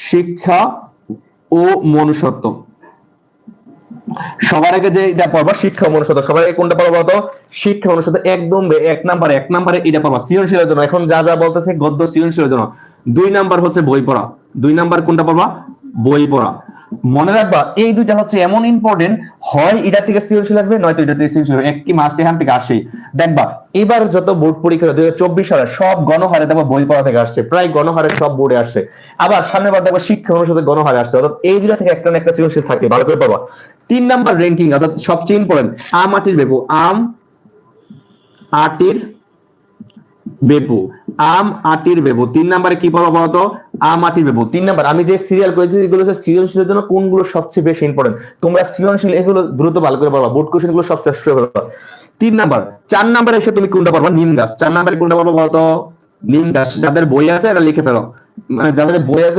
শিক্ষা ও মনুষ্যত্ব। সবার আগে যে এটা পড়বা শিক্ষা ও মনুষ্যত্ব, সবার আগে কোনটা পড়বা বলতো? শিক্ষা মনুষ্যত্ব। একদম এক নাম্বারে এটা পড়বা সৃজনশীলের জন্য। এখন যা যা বলতেছে গদ্য সৃজনশীলের জন্য। 2 নাম্বার হচ্ছে বই পড়া। 2 নাম্বার কোনটা পড়বা? বই পড়া। মনে রাখবা এই দুইটা হচ্ছে এমন ইম্পর্টেন্ট, হয় এটা থেকে সৃজনশীল আসবে নয়তো এটা থেকে সৃজনশীল, একটি মাস্ট এখান থেকে আসেই। দেখবা এবার যত বোর্ড পরীক্ষা 2024 সালে সব গণহারে দেখবা বই পড়া থেকে আসছে, প্রায় গণহারে সব বোর্ডে আসছে। আবার সামনের বার দেখবা শিক্ষা অনুষদে গণহারে আসছে, অর্থাৎ এই দুইটা থেকে একটা না একটা সৃজনশীল থাকে, ভালো করে পাবা। 3 নাম্বার র্যাঙ্কিং, অর্থাৎ সবচেয়ে ইম্পর্টেন্ট আম আটির বেপু। আম আটির বেপু। আম আটির বেপু 3 নাম্বারে কি পড়বা বলতো? আম আটির বেপু 3 নাম্বার। আমি যে সিরিয়াল করেছি এগুলো হচ্ছে সৃজনশীলের জন্য কোনগুলো সবচেয়ে বেশি ইম্পর্টেন্ট, তোমরা সৃজনশীল এগুলো দ্রুত ভালো করে পড়বা, বোর্ড কোশ্চেন গুলো সব শেষ করে ফেলবা। 3 নাম্বার। 4 নাম্বারে এসে তুমি কোনটা পড়বা? নিম গাছ। 4 নাম্বারে কোনটা পড়বা বলতো? নিম গাছ। যাদের বই আছে এটা লিখে ফেলো, মানে যাদের বই আছে